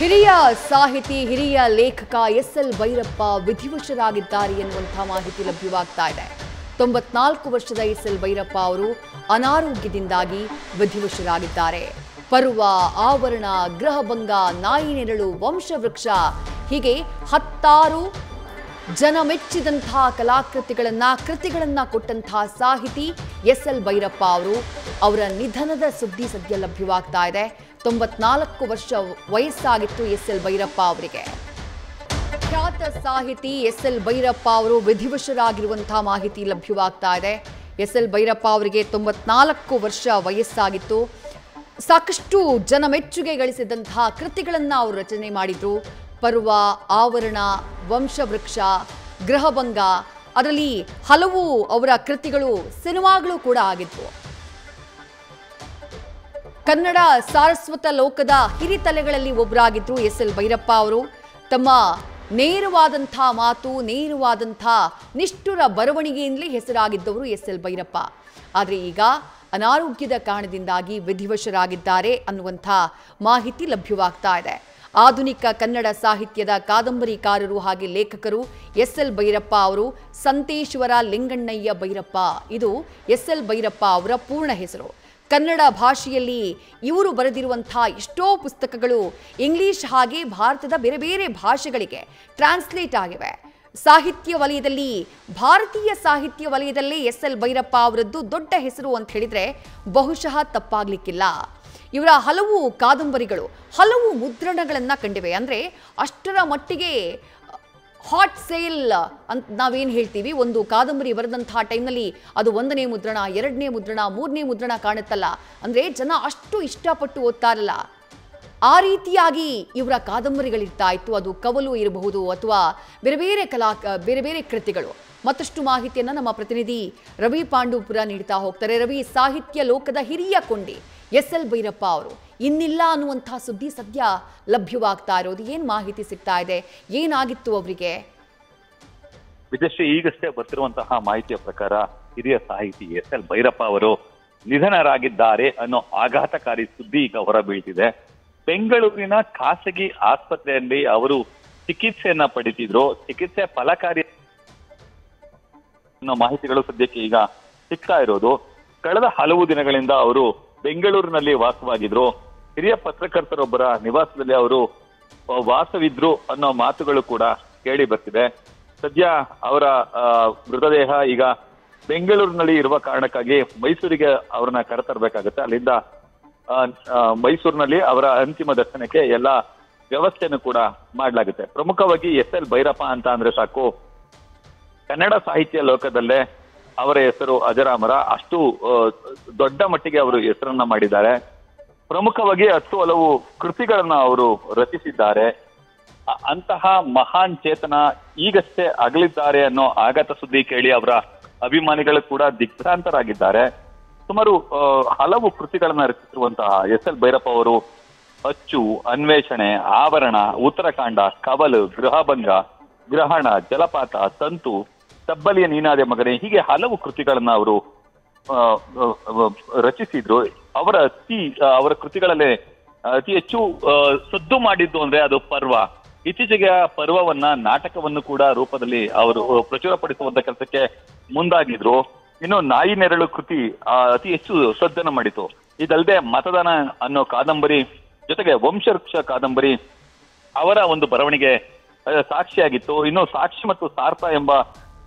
ಹಿರಿಯ ಸಾಹಿತಿ ಹಿರಿಯ ಲೇಖಕ ಎಸ್.ಎಲ್. ಭೈರಪ್ಪ ವಿಧಿವಶರಾಗಿದ್ದಾರೆ ಎನ್ನುವಂತಹ ಮಾಹಿತಿ ಲಭ್ಯವಾಗ್ತಾ ಇದೆ. 94 ವರ್ಷದ ಎಸ್.ಎಲ್. ಭೈರಪ್ಪ ಅವರು ಅನಾರೋಗ್ಯದಿಂದಾಗಿ ವಿಧಿವಶರಾಗಿದ್ದಾರೆ. ಪರ್ವ, ಆವರಣ, ಗೃಹಭಂಗ, ನಾಯಿ ನೆರಳು, ವಂಶವೃಕ್ಷ ಹೀಗೆ 10 ಜನ ಮೆಚ್ಚಿದಂತಹ ಕೃತಿಗಳನ್ನ ಕೊಟ್ಟಂತಹ ಸಾಹಿತಿ ಎಸ್.ಎಲ್. ಭೈರಪ್ಪ ಅವರ ನಿಧನದ ಸುದ್ದಿ ಸದ್ಯ ಲಭ್ಯವಾಗ್ತಾ ಇದೆ. 94 ವರ್ಷ ವಯಸ್ಸಾಗಿತ್ತು ಎಸ್.ಎಲ್. ಭೈರಪ್ಪ ಅವರಿಗೆ. ಖ್ಯಾತ ಸಾಹಿತಿ ಎಸ್.ಎಲ್. ಭೈರಪ್ಪ ಅವರು ವಿಧಿವಶರಾಗಿರುವಂತಹ ಮಾಹಿತಿ ಲಭ್ಯವಾಗ್ತಾ ಇದೆ. ಎಸ್.ಎಲ್. ಭೈರಪ್ಪ ಅವರಿಗೆ 94 ವರ್ಷ ವಯಸ್ಸಾಗಿತ್ತು. ಸಾಕಷ್ಟು ಜನ ಮೆಚ್ಚುಗೆ ಗಳಿಸಿದಂತಹ ಕೃತಿಗಳನ್ನು ಅವರು ರಚನೆ ಮಾಡಿದ್ರು. ಪರ್ವ, ಆವರಣ, ವಂಶವೃಕ್ಷ, ಗೃಹಭಂಗ, ಅದರಲ್ಲಿ ಹಲವು ಅವರ ಕೃತಿಗಳು ಸಿನಿಮಾಗಳು ಕೂಡ ಆಗಿದ್ವು. ಕನ್ನಡ ಸಾರಸ್ವತ ಲೋಕದ ಹಿರಿತಲೆಗಳಲ್ಲಿ ಒಬ್ಬರಾಗಿದ್ರು ಎಸ್.ಎಲ್. ಭೈರಪ್ಪ ಅವರು. ತಮ್ಮ ನೇರವಾದಂಥ ಮಾತು, ನೇರವಾದಂಥ ನಿಷ್ಠುರ ಬರವಣಿಗೆಯಿಂದಲೇ ಹೆಸರಾಗಿದ್ದವರು ಎಸ್.ಎಲ್. ಭೈರಪ್ಪ. ಆದರೆ ಈಗ ಅನಾರೋಗ್ಯದ ಕಾರಣದಿಂದಾಗಿ ವಿಧಿವಶರಾಗಿದ್ದಾರೆ ಅನ್ನುವಂಥ ಮಾಹಿತಿ ಲಭ್ಯವಾಗ್ತಾ ಇದೆ. ಆಧುನಿಕ ಕನ್ನಡ ಸಾಹಿತ್ಯದ ಕಾದಂಬರಿಕಾರರು ಹಾಗೆ ಲೇಖಕರು ಎಸ್.ಎಲ್. ಭೈರಪ್ಪ ಅವರು. ಸಂತೇಶ್ವರ ಲಿಂಗಣ್ಣಯ್ಯ ಭೈರಪ್ಪ, ಇದು ಎಸ್.ಎಲ್. ಭೈರಪ್ಪ ಅವರ ಪೂರ್ಣ ಹೆಸರು. ಕನ್ನಡ ಭಾಷೆಯಲ್ಲಿ ಇವರು ಬರೆದಿರುವಂಥ ಎಷ್ಟೋ ಪುಸ್ತಕಗಳು ಇಂಗ್ಲಿಷ್ ಹಾಗೆ ಭಾರತದ ಬೇರೆ ಬೇರೆ ಭಾಷೆಗಳಿಗೆ ಟ್ರಾನ್ಸ್ಲೇಟ್ ಆಗಿವೆ. ಸಾಹಿತ್ಯ ವಲಯದಲ್ಲಿ, ಭಾರತೀಯ ಸಾಹಿತ್ಯ ವಲಯದಲ್ಲಿ ಎಸ್.ಎಲ್. ಭೈರಪ್ಪ ಅವರದ್ದು ದೊಡ್ಡ ಹೆಸರು ಅಂತ ಹೇಳಿದರೆ ಬಹುಶಃ ತಪ್ಪಾಗ್ಲಿಕ್ಕಿಲ್ಲ. ಇವರ ಹಲವು ಕಾದಂಬರಿಗಳು ಹಲವು ಮುದ್ರಣಗಳನ್ನು ಕಂಡಿವೆ. ಅಂದರೆ ಅಷ್ಟರ ಮಟ್ಟಿಗೆ ಹಾಟ್ ಸೇಲ್ ಅಂತ ನಾವೇನು ಹೇಳ್ತೀವಿ, ಒಂದು ಕಾದಂಬರಿ ಬರೆದಂತಹ ಟೈಮ್ನಲ್ಲಿ ಅದು 1ನೇ ಮುದ್ರಣ, 2ನೇ ಮುದ್ರಣ, 3ನೇ ಮುದ್ರಣ ಕಾಣುತ್ತಲ್ಲ, ಅಂದರೆ ಜನ ಅಷ್ಟು ಇಷ್ಟಪಟ್ಟು ಓದ್ತಾರಲ್ಲ, ಆ ರೀತಿಯಾಗಿ ಇವರ ಕಾದಂಬರಿಗಳಿರ್ತಾ ಇತ್ತು. ಅದು ಕವಲು ಇರಬಹುದು ಅಥವಾ ಬೇರೆ ಬೇರೆ ಕೃತಿಗಳು. ಮತ್ತಷ್ಟು ಮಾಹಿತಿಯನ್ನು ನಮ್ಮ ಪ್ರತಿನಿಧಿ ರವಿ ಪಾಂಡೂಪುರ ನೀಡ್ತಾ ಹೋಗ್ತಾರೆ. ರವಿ, ಸಾಹಿತ್ಯ ಲೋಕದ ಹಿರಿಯ ಕೊಂಡಿ ಎಸ್.ಎಲ್. ಭೈರಪ್ಪ ಅವರು ಇನ್ನಿಲ್ಲ ಅನ್ನುವಂಥ ಸುದ್ದಿ ಸದ್ಯ ಲಭ್ಯವಾಗ್ತಾ ಇರೋದು. ಏನ್ ಮಾಹಿತಿ ಸಿಗ್ತಾ ಇದೆ, ಏನಾಗಿತ್ತು ಅವರಿಗೆ? ವಿಜಯಶ್ರೀ, ಈಗಷ್ಟೇ ಬರ್ತಿರುವಂತಹ ಮಾಹಿತಿಯ ಪ್ರಕಾರ ಹಿರಿಯ ಸಾಹಿತಿ ಎಸ್.ಎಲ್. ಭೈರಪ್ಪ ಅವರು ನಿಧನರಾಗಿದ್ದಾರೆ ಅನ್ನೋ ಆಘಾತಕಾರಿ ಸುದ್ದಿ ಈಗ ಹೊರಬೀಳ್ತಿದೆ. ಬೆಂಗಳೂರಿನ ಖಾಸಗಿ ಆಸ್ಪತ್ರೆಯಲ್ಲಿ ಅವರು ಚಿಕಿತ್ಸೆಯನ್ನ ಪಡಿತಿದ್ರು. ಚಿಕಿತ್ಸೆ ಫಲಕಾರಿ ಅನ್ನೋ ಮಾಹಿತಿಗಳು ಸದ್ಯಕ್ಕೆ ಈಗ ಸಿಗ್ತಾ ಇರೋದು. ಕಳೆದ ಹಲವು ದಿನಗಳಿಂದ ಅವರು ಬೆಂಗಳೂರಿನಲ್ಲಿ ವಾಸವಾಗಿದ್ರು. ಹಿರಿಯ ಪತ್ರಕರ್ತರೊಬ್ಬರ ನಿವಾಸದಲ್ಲಿ ಅವರು ವಾಸವಿದ್ರು ಅನ್ನೋ ಮಾತುಗಳು ಕೂಡ ಕೇಳಿ ಬರ್ತಿದೆ. ಸದ್ಯ ಅವರ ಮೃತದೇಹ ಈಗ ಬೆಂಗಳೂರಿನಲ್ಲಿ ಇರುವ ಕಾರಣಕ್ಕಾಗಿ ಮೈಸೂರಿಗೆ ಅವ್ರನ್ನ ಕರೆತರಬೇಕಾಗುತ್ತೆ. ಅಲ್ಲಿಂದ ಮೈಸೂರಿನಲ್ಲಿ ಅವರ ಅಂತಿಮ ದರ್ಶನಕ್ಕೆ ಎಲ್ಲ ವ್ಯವಸ್ಥೆಯನ್ನು ಕೂಡ ಮಾಡಲಾಗುತ್ತೆ. ಪ್ರಮುಖವಾಗಿ ಎಸ್.ಎಲ್. ಭೈರಪ್ಪ ಅಂತ ಅಂದ್ರೆ ಸಾಕು, ಕನ್ನಡ ಸಾಹಿತ್ಯ ಲೋಕದಲ್ಲೇ ಅವರ ಹೆಸರು ಅಜರಾಮರ. ಅಷ್ಟು ದೊಡ್ಡ ಮಟ್ಟಿಗೆ ಅವರು ಹೆಸರನ್ನ ಮಾಡಿದ್ದಾರೆ. ಪ್ರಮುಖವಾಗಿ 10 ಹಲವು ಕೃತಿಗಳನ್ನ ಅವರು ರಚಿಸಿದ್ದಾರೆ. ಅಂತಹ ಮಹಾನ್ ಚೇತನ ಈಗಷ್ಟೇ ಅಗಲಿದ್ದಾರೆ ಅನ್ನೋ ಆಘಾತ ಸುದ್ದಿ ಕೇಳಿ ಅವರ ಅಭಿಮಾನಿಗಳು ಕೂಡ ದಿಗ್ಭ್ರಾಂತರಾಗಿದ್ದಾರೆ. ಸುಮಾರು ಹಲವು ಕೃತಿಗಳನ್ನ ರಚಿಸಿರುವಂತಹ ಎಸ್.ಎಲ್. ಭೈರಪ್ಪ ಅವರು ಅಚ್ಚು, ಅನ್ವೇಷಣೆ, ಆವರಣ, ಉತ್ತರಾಖಂಡ, ಕವಲು, ಗೃಹಭಂಗ, ಗ್ರಹಣ, ಜಲಪಾತ, ತಂತು, ತಬ್ಬಲಿಯ ನೀನಾದೆ ಮಗನೇ, ಹೀಗೆ ಹಲವು ಕೃತಿಗಳನ್ನ ಅವರು ರಚಿಸಿದ್ರು. ಅವರ ಕೃತಿಗಳಲ್ಲೇ ಅತಿ ಹೆಚ್ಚು ಸದ್ದು ಮಾಡಿದ್ದು ಅಂದ್ರೆ ಅದು ಪರ್ವ. ಇತ್ತೀಚೆಗೆ ಪರ್ವವನ್ನ ನಾಟಕವನ್ನು ಕೂಡ ರೂಪದಲ್ಲಿ ಅವರು ಪ್ರಚುರಪಡಿಸುವಂತ ಕೆಲಸಕ್ಕೆ ಮುಂದಾಗಿದ್ರು. ಇನ್ನು ನಾಯಿ ನೆರಳು ಕೃತಿ ಅತಿ ಹೆಚ್ಚು ಸದ್ದನ್ನು ಮಾಡಿತು. ಇದಲ್ಲದೆ ಮತದಾನ ಅನ್ನೋ ಕಾದಂಬರಿ ಜೊತೆಗೆ ವಂಶವೃಕ್ಷ ಕಾದಂಬರಿ ಅವರ ಒಂದು ಬರವಣಿಗೆ ಸಾಕ್ಷಿಯಾಗಿತ್ತು. ಇನ್ನು ಸಾಕ್ಷಿ ಮತ್ತು ಸಾರ್ಥ ಎಂಬ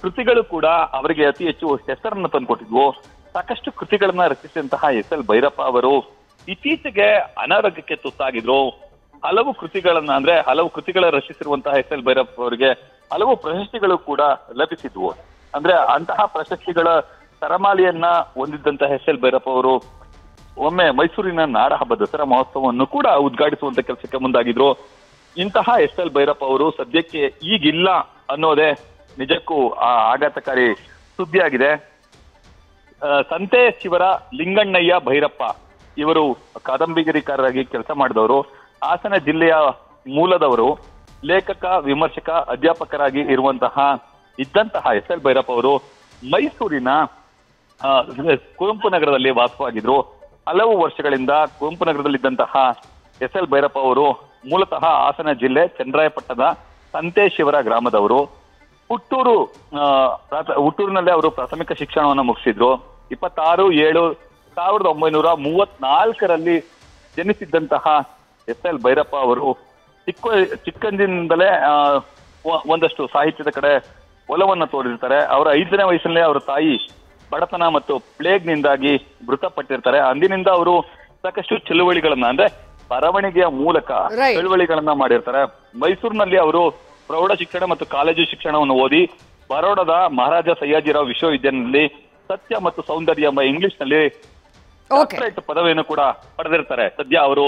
ಕೃತಿಗಳು ಕೂಡ ಅವರಿಗೆ ಅತಿ ಹೆಚ್ಚು ಹೆಸರನ್ನು ತಂದುಕೊಟ್ಟಿದ್ವು. ಸಾಕಷ್ಟು ಕೃತಿಗಳನ್ನ ರಚಿಸಿದಂತಹ ಎಸ್.ಎಲ್. ಭೈರಪ್ಪ ಅವರು ಇತ್ತೀಚೆಗೆ ಅನಾರೋಗ್ಯಕ್ಕೆ ತುತ್ತಾಗಿದ್ರು. ಹಲವು ಕೃತಿಗಳ ರಚಿಸಿರುವಂತಹ ಎಸ್.ಎಲ್. ಭೈರಪ್ಪ ಅವರಿಗೆ ಹಲವು ಪ್ರಶಸ್ತಿಗಳು ಕೂಡ ಲಭಿಸಿದ್ವು. ಅಂದ್ರೆ ಅಂತಹ ಪ್ರಶಸ್ತಿಗಳ ಸರಮಾಲೆಯನ್ನ ಹೊಂದಿದ್ದಂತಹ ಎಸ್.ಎಲ್. ಭೈರಪ್ಪ ಅವರು ಒಮ್ಮೆ ಮೈಸೂರಿನ ನಾಡಹಬ್ಬ ದಸರಾ ಮಹೋತ್ಸವವನ್ನು ಕೂಡ ಉದ್ಘಾಟಿಸುವಂತ ಕೆಲಸಕ್ಕೆ ಮುಂದಾಗಿದ್ರು. ಇಂತಹ ಎಸ್.ಎಲ್. ಭೈರಪ್ಪ ಅವರು ಸದ್ಯಕ್ಕೆ ಈಗಿಲ್ಲ ಅನ್ನೋದೇ ನಿಜಕ್ಕೂ ಆಘಾತಕಾರಿ ಸುದ್ದಿಯಾಗಿದೆ. ಸಂತೇಶ್ವರ ಲಿಂಗಣ್ಣಯ್ಯ ಭೈರಪ್ಪ ಇವರು ಕಾದಂಬರಿಕಾರರಾಗಿ ಕೆಲಸ ಮಾಡಿದವರು. ಹಾಸನ ಜಿಲ್ಲೆಯ ಮೂಲದವರು. ಲೇಖಕ, ವಿಮರ್ಶಕ, ಅಧ್ಯಾಪಕರಾಗಿ ಇದ್ದಂತಹ ಎಸ್.ಎಲ್. ಭೈರಪ್ಪ ಅವರು ಮೈಸೂರಿನ ಕುವೆಂಪು ನಗರದಲ್ಲಿ ವಾಸವಾಗಿದ್ರು. ಹಲವು ವರ್ಷಗಳಿಂದ ಕುವೆಂಪು ನಗರದಲ್ಲಿದ್ದಂತಹ ಎಸ್.ಎಲ್. ಭೈರಪ್ಪ ಅವರು ಮೂಲತಃ ಹಾಸನ ಜಿಲ್ಲೆ ಚನ್ನರಾಯಪಟ್ಟಣದ ಸಂತೇಶಿವರ ಗ್ರಾಮದವರು. ಹುಟ್ಟೂರಿನಲ್ಲೇ ಅವರು ಪ್ರಾಥಮಿಕ ಶಿಕ್ಷಣವನ್ನು ಮುಗಿಸಿದ್ರು. 26/7/1934ರಲ್ಲಿ ಜನಿಸಿದ್ದಂತಹ SL ಭೈರಪ್ಪ ಅವರು ಚಿಕ್ಕಂದಿನಿಂದಲೇ ಒಂದಷ್ಟು ಸಾಹಿತ್ಯದ ಕಡೆ ಒಲವನ್ನು ತೋರಿರ್ತಾರೆ. ಅವರ 5ನೇ ವಯಸ್ಸಲ್ಲೇ ಅವರ ತಾಯಿ ಬಡತನ ಮತ್ತು ಪ್ಲೇಗ್ನಿಂದಾಗಿ ಮೃತಪಟ್ಟಿರ್ತಾರೆ. ಅಂದಿನಿಂದ ಅವರು ಸಾಕಷ್ಟು ಚಳುವಳಿಗಳನ್ನ ಅಂದ್ರೆ ಬರವಣಿಗೆಯ ಮೂಲಕ ಚಳುವಳಿಗಳನ್ನ ಮಾಡಿರ್ತಾರೆ. ಮೈಸೂರಿನಲ್ಲಿ ಅವರು ಪ್ರೌಢ ಶಿಕ್ಷಣ ಮತ್ತು ಕಾಲೇಜು ಶಿಕ್ಷಣವನ್ನು ಓದಿ ಬರೋಡದ ಮಹಾರಾಜ ಸಯ್ಯಾಜಿರಾವ್ ವಿಶ್ವವಿದ್ಯಾಲಯದಲ್ಲಿ ಸತ್ಯ ಮತ್ತು ಸೌಂದರ್ಯ ಎಂಬ ಇಂಗ್ಲಿಷ್ ನಲ್ಲಿ ಡಾಕ್ಟರೇಟ್ ಪದವಿಯನ್ನು ಕೂಡ ಪಡೆದಿರ್ತಾರೆ. ಸದ್ಯ ಅವರು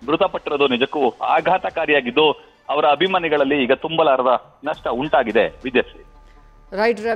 ಮೃತಪಟ್ಟಿರೋದು ನಿಜಕ್ಕೂ ಆಘಾತಕಾರಿಯಾಗಿದ್ದು ಅವರ ಅಭಿಮಾನಿಗಳಲ್ಲಿ ಈಗ ತುಂಬಲಾರದ ನಷ್ಟ ಉಂಟಾಗಿದೆ. ವಿದ್ಯಾಶ್ರೀ. ರೈಟ್ ರವಿ.